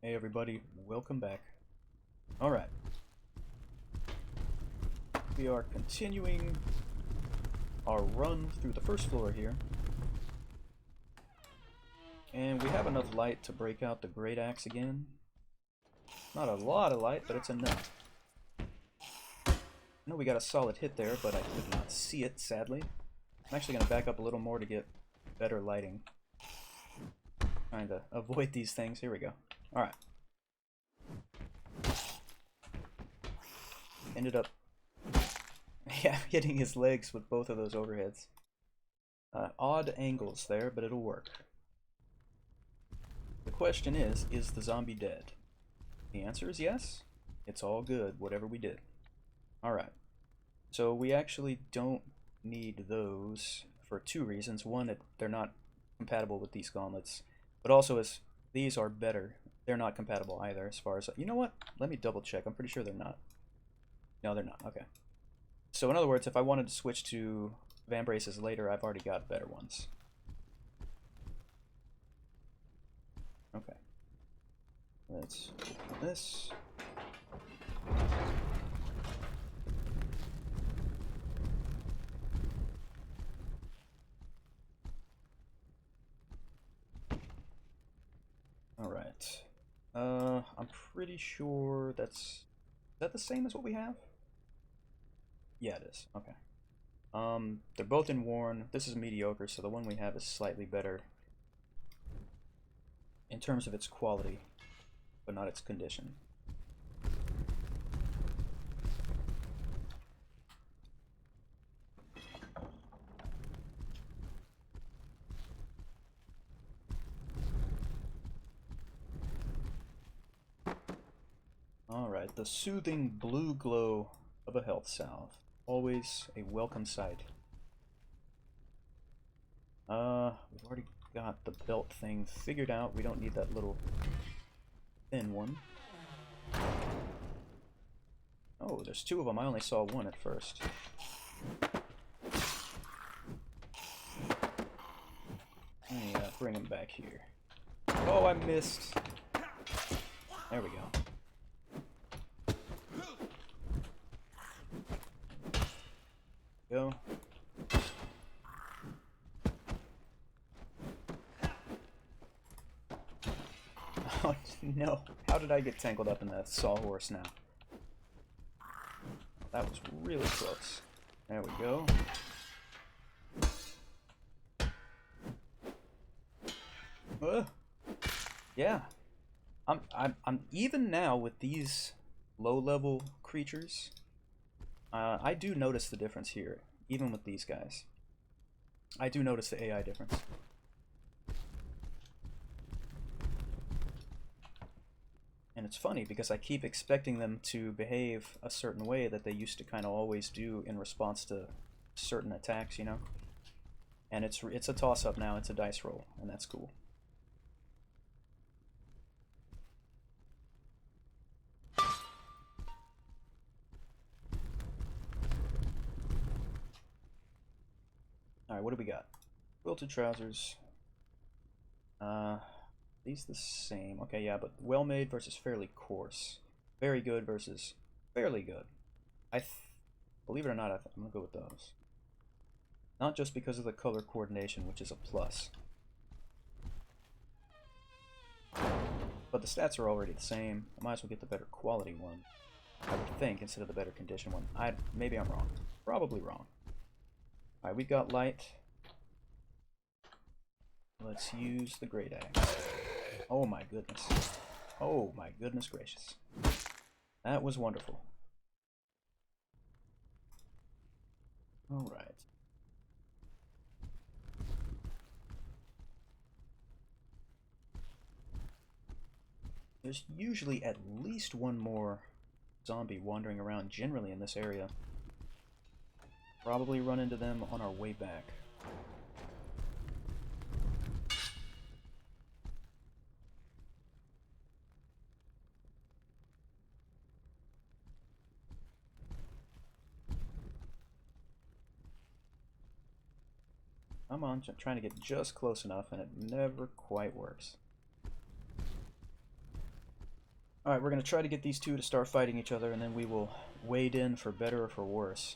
Hey everybody, welcome back. Alright, we are continuing our run through the first floor here. And we have enough light to break out the great axe again. Not a lot of light, but it's enough. I know we got a solid hit there, but I could not see it, sadly. I'm actually going to back up a little more to get better lighting. Trying to avoid these things. Here we go. Alright. Ended up hitting his legs with both of those overheads. Odd angles there, but it'll work. The question is the zombie dead? The answer is yes. It's all good, whatever we did. Alright. So we actually don't need those for two reasons. One, that they're not compatible with these gauntlets. But also, as these are better, they're not compatible either as far as... You know what? Let me double check. I'm pretty sure they're not. No, they're not. Okay. So in other words, if I wanted to switch to vambraces later, I've already got better ones. Okay. Let's open this. Alright. I'm pretty sure that's... Is that the same as what we have? Yeah, it is. Okay. They're both in worn. This is mediocre, so the one we have is slightly better in terms of its quality, but not its condition. Alright, the soothing blue glow of a health salve. Always a welcome sight. We've already got the belt thing figured out. We don't need that little thin one. Oh, there's two of them. I only saw one at first. Let me bring him back here. Oh, I missed. There we go. Go. Oh no, how did I get tangled up in that sawhorse now? That was really close. There we go. Yeah. I'm even now with these low-level creatures. I do notice the difference here, even with these guys. I do notice the AI difference. And it's funny because I keep expecting them to behave a certain way that they used to kind of always do in response to certain attacks, you know? And it's a toss-up now, it's a dice roll, and that's cool. Alright, what do we got? Quilted trousers. These the same. Okay, yeah, but well-made versus fairly coarse. Very good versus fairly good. Believe it or not, I'm gonna go with those. Not just because of the color coordination, which is a plus. But the stats are already the same. I might as well get the better quality one, I would think, instead of the better condition one. Maybe I'm wrong. Probably wrong. Alright, we've got light. Let's use the great axe. Oh my goodness. Oh my goodness gracious. That was wonderful. Alright. There's usually at least one more zombie wandering around generally in this area. Probably run into them on our way back. I'm on, trying to get just close enough, and it never quite works. Alright, we're going to try to get these two to start fighting each other, and then we will wade in for better or for worse.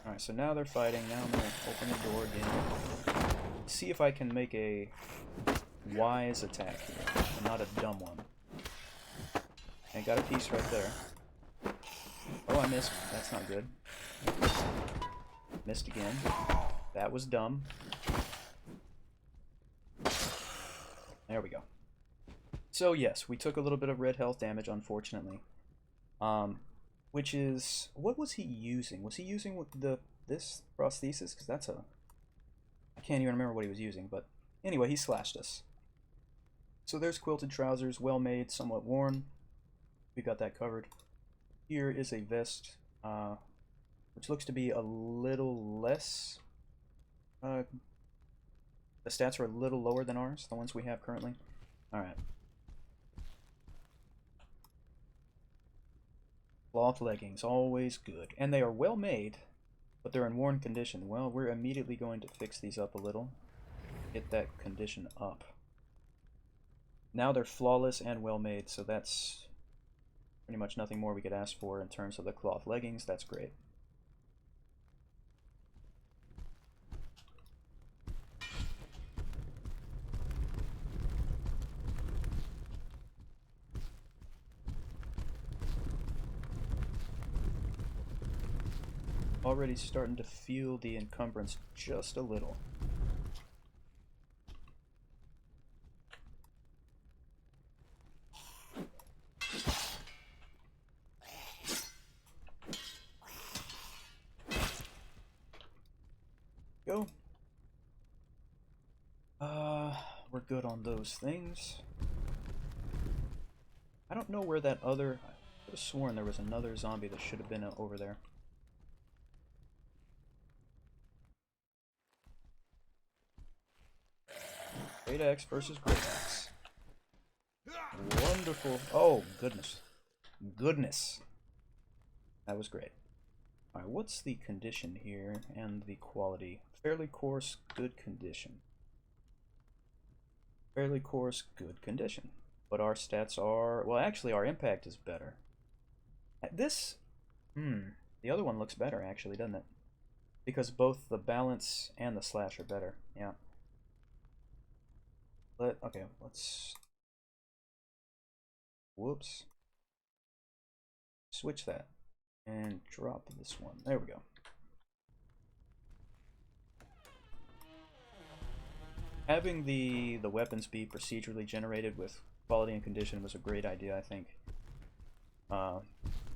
Alright, so now they're fighting. Now I'm going to open the door again. See if I can make a wise attack here, and not a dumb one. I got a piece right there. Oh, I missed. That's not good. Missed again. That was dumb. There we go. So yes, we took a little bit of red health damage, unfortunately. Which is... What was he using? Was he using this prosthesis? Because that's a... I can't even remember what he was using, but... Anyway, he slashed us. So there's quilted trousers, well made, somewhat worn. We got that covered. Here is a vest, which looks to be a little less... the stats are a little lower than ours, the ones we have currently. Alright. Cloth leggings, always good. And they are well made, but they're in worn condition. Well, we're immediately going to fix these up a little. Get that condition up. Now they're flawless and well made, so that's pretty much nothing more we could ask for in terms of the cloth leggings. That's great. Already starting to feel the encumbrance just a little. Go. We're good on those things. I don't know where that other... I could have sworn there was another zombie that should have been over there. Great Axe versus Great Axe. Wonderful. Oh, goodness. Goodness. That was great. Alright, what's the condition here and the quality? Fairly coarse, good condition. Fairly coarse, good condition. But our stats are... Well, actually, our impact is better. This... The other one looks better, actually, doesn't it? Because both the balance and the slash are better. Yeah. Okay, let's... Whoops. Switch that. And drop this one. There we go. Having the weapons be procedurally generated with quality and condition was a great idea, I think.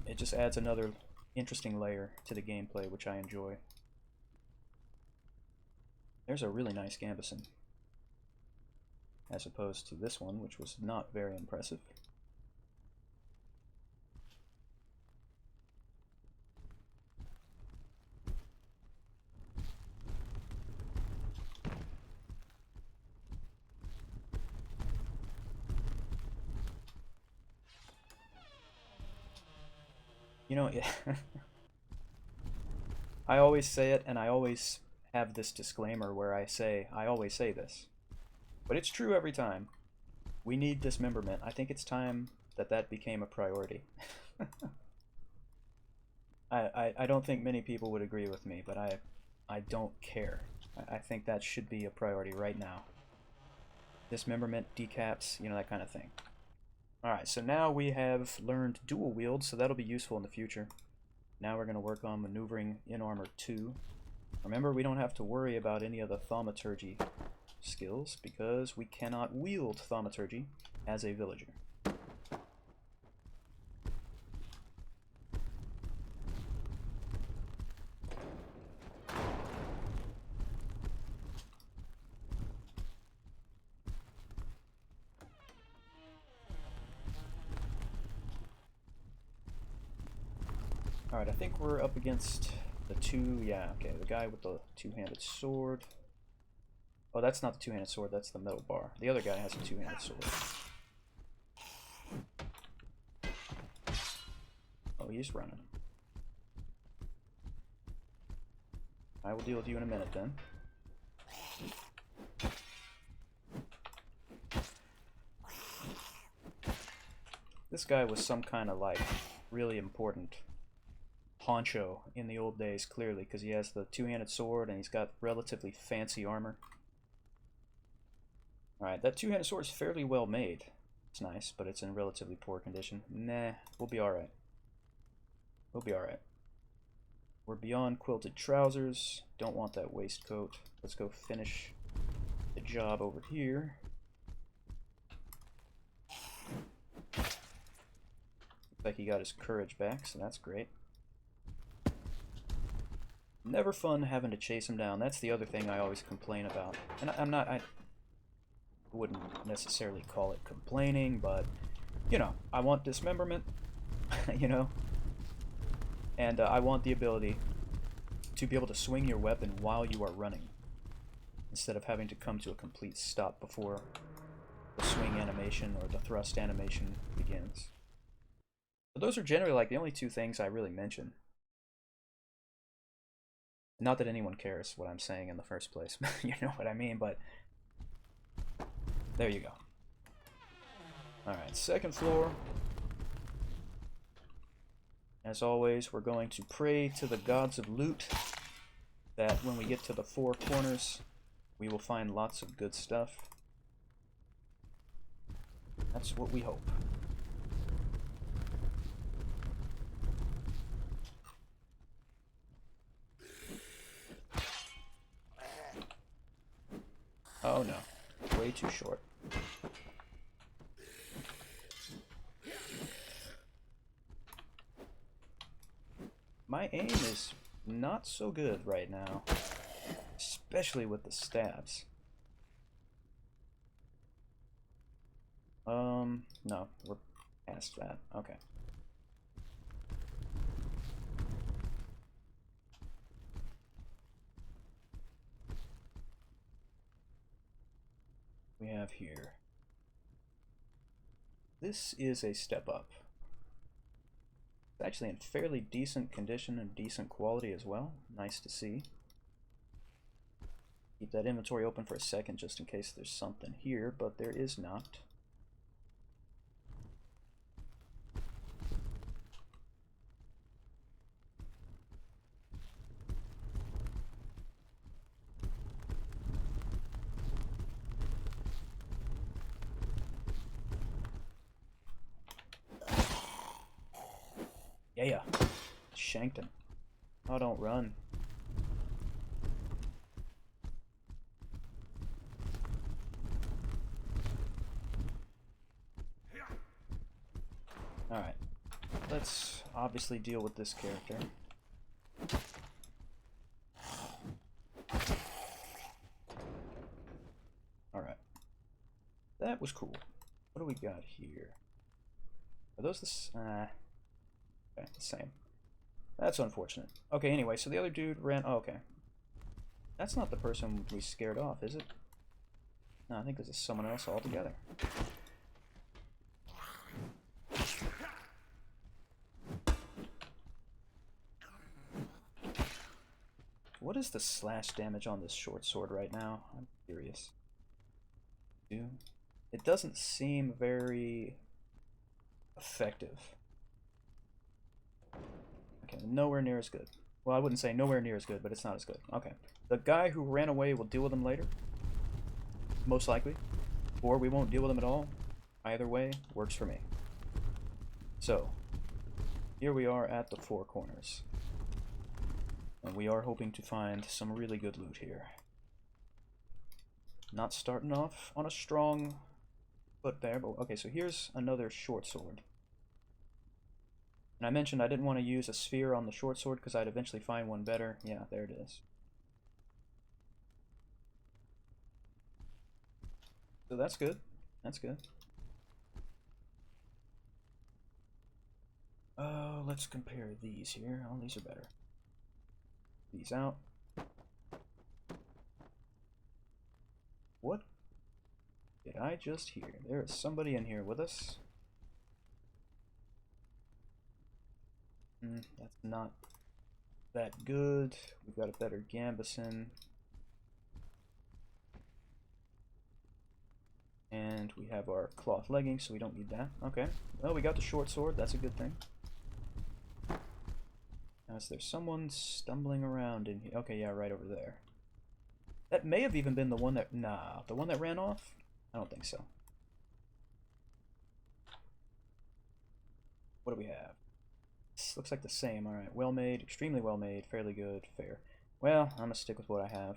It just adds another interesting layer to the gameplay, which I enjoy. There's a really nice gambeson, as opposed to this one, which was not very impressive. You know, I always say it, and I always have this disclaimer where I always say this. But it's true every time. We need dismemberment. I think it's time that became a priority. I don't think many people would agree with me, but I don't care. I think that should be a priority right now. Dismemberment, decaps, you know, that kind of thing. Alright, so now we have learned dual wield, so that'll be useful in the future. Now we're going to work on maneuvering in Armor 2. Remember, we don't have to worry about any of the thaumaturgy skills, because we cannot wield thaumaturgy as a villager. Alright, I think we're up against the the guy with the two-handed sword. Oh, that's not the two-handed sword, that's the metal bar. The other guy has a two-handed sword. Oh, he's running. I will deal with you in a minute then. This guy was some kind of like really important honcho in the old days, clearly, because he has the two-handed sword and he's got relatively fancy armor. Alright, that two-handed sword is fairly well made. It's nice, but it's in relatively poor condition. Nah, we'll be alright. We'll be alright. We're beyond quilted trousers. Don't want that waistcoat. Let's go finish the job over here. Looks like he got his courage back, so that's great. Never fun having to chase him down. That's the other thing I always complain about. And I wouldn't necessarily call it complaining, but, you know, I want dismemberment, you know? And I want the ability to be able to swing your weapon while you are running, instead of having to come to a complete stop before the swing animation or the thrust animation begins. But those are generally like the only two things I really mention. Not that anyone cares what I'm saying in the first place, you know what I mean, but there you go. Alright, second floor. As always, we're going to pray to the gods of loot that when we get to the four corners, we will find lots of good stuff. That's what we hope. Oh no, way too short. My aim is not so good right now, especially with the stabs. No, we're past that. Okay. We have here. This is a step up. It's actually in fairly decent condition and decent quality as well. Nice to see. Keep that inventory open for a second just in case there's something here, but there is not. Yeah, shanked him. Oh, don't run. Alright, let's obviously deal with this character. Alright, that was cool. What do we got here? Are those the... okay, the same. That's unfortunate. Okay, anyway, so the other dude ran... oh, okay. That's not the person we scared off, is it? No, I think this is someone else altogether. What is the slash damage on this short sword right now? I'm curious. It doesn't seem very effective. Okay, nowhere near as good. Well, I wouldn't say nowhere near as good, but it's not as good. Okay. The guy who ran away, will deal with him later. Most likely. Or we won't deal with him at all. Either way, works for me. So, here we are at the four corners. And we are hoping to find some really good loot here. Not starting off on a strong foot there, but okay, so here's another short sword. And I mentioned I didn't want to use a sphere on the short sword because I'd eventually find one better. Yeah, there it is. So that's good. That's good. Let's compare these here. Oh, these are better. These out. What did I just hear? There is somebody in here with us. That's not that good. We've got a better Gambison. And And we have our cloth leggings, so we don't need that. Okay. Well, we got the short sword. That's a good thing. Now, is there someone stumbling around in here? Okay, yeah, right over there. That may have even been the one that... Nah, the one that ran off? I don't think so. What do we have? This looks like the same. Alright, well made, extremely well made, fairly good, fair. Well, I'm gonna stick with what I have.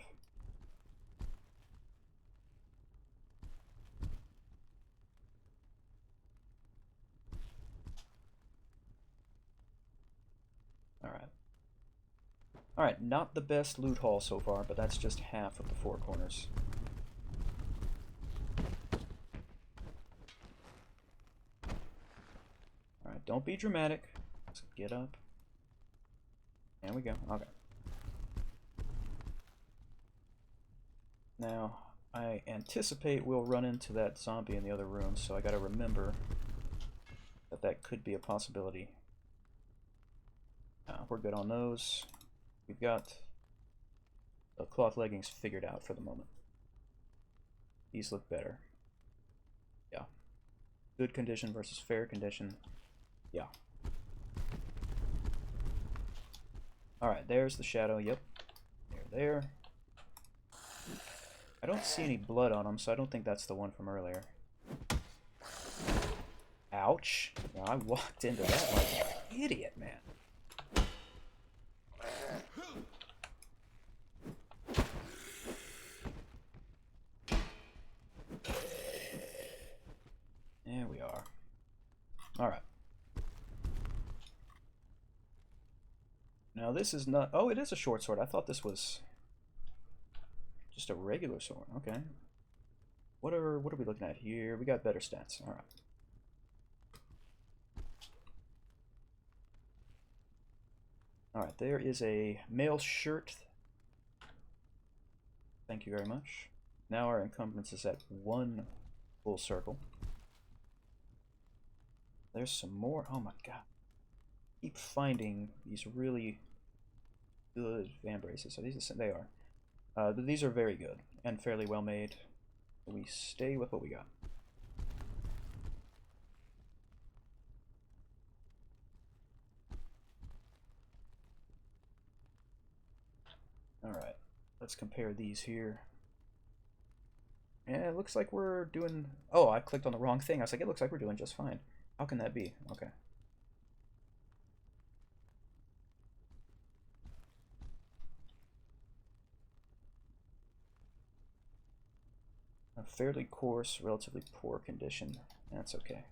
Alright. Alright, not the best loot haul so far, but that's just half of the four corners. Alright, don't be dramatic. Let's get up. There we go. Okay. Now, I anticipate we'll run into that zombie in the other room, so I gotta remember that that could be a possibility. We're good on those. We've got the cloth leggings figured out for the moment. These look better. Yeah. Good condition versus fair condition. Yeah. Alright, there's the shadow. Yep. There. I don't see any blood on him, so I don't think that's the one from earlier. Ouch. Yeah, I walked into that like an idiot, man. There we are. Alright. Now this is not... Oh, it is a short sword. I thought this was just a regular sword. Okay. What are we looking at here? We got better stats. Alright. Alright, there is a male shirt. Thank you very much. Now our encumbrance is at 1 full circle. There's some more. Oh my god. Keep finding these really good van braces. Are these the same? They are. These are very good and fairly well made. We stay with what we got. Alright, let's compare these here. Yeah, it looks like we're doing... Oh, I clicked on the wrong thing. I was like, it looks like we're doing just fine. How can that be? Okay. A fairly coarse, relatively poor condition. That's okay.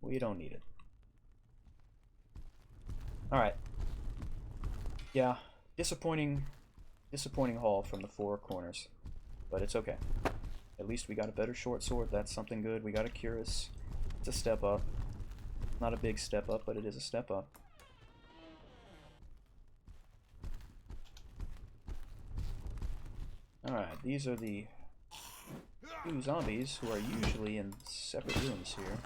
We don't need it. Alright. Yeah, disappointing haul from the four corners. But it's okay. At least we got a better short sword. That's something good. We got a cuirass. It's a step up. Not a big step up, but it is a step up. Alright, these are the 2 zombies who are usually in separate rooms here.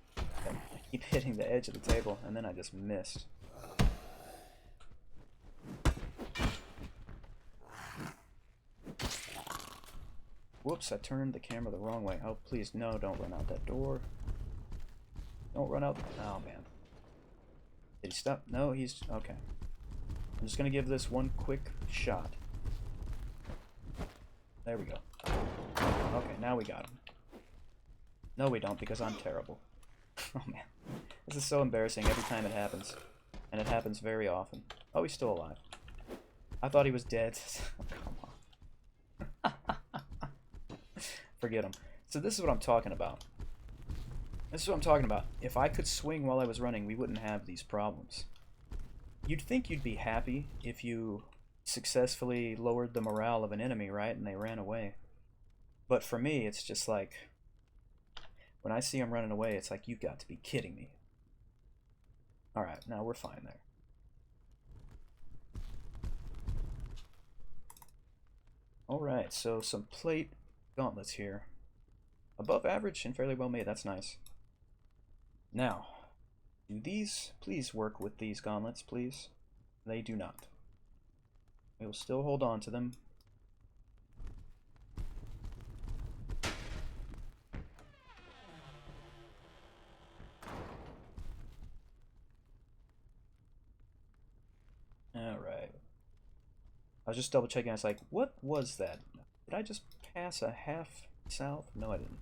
I keep hitting the edge of the table, and then I just missed. Whoops, I turned the camera the wrong way. Oh, please, no, don't run out that door. Don't run out. Oh, man. Did he stop? No, he's... Okay. I'm just going to give this one quick shot. There we go. Okay, now we got him. No, we don't, because I'm terrible. Oh, man. This is so embarrassing every time it happens. And it happens very often. Oh, he's still alive. I thought he was dead. Oh, come on. Forget him. So this is what I'm talking about. This is what I'm talking about. If I could swing while I was running, we wouldn't have these problems. You'd think you'd be happy if you successfully lowered the morale of an enemy, right? And they ran away. But for me, it's just like... When I see them running away, it's like, you've got to be kidding me. Alright, now we're fine there. Alright, so some plate gauntlets here. Above average and fairly well made, that's nice. Now, do these please work with these gauntlets, please? They do not. We will still hold on to them. Alright. I was just double checking. I was like, what was that? Did I just pass a half south? No, I didn't.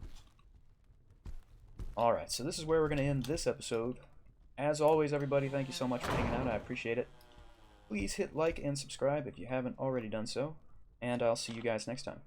Alright, so this is where we're going to end this episode. As always, everybody, thank you so much for hanging out. I appreciate it. Please hit like and subscribe if you haven't already done so. And I'll see you guys next time.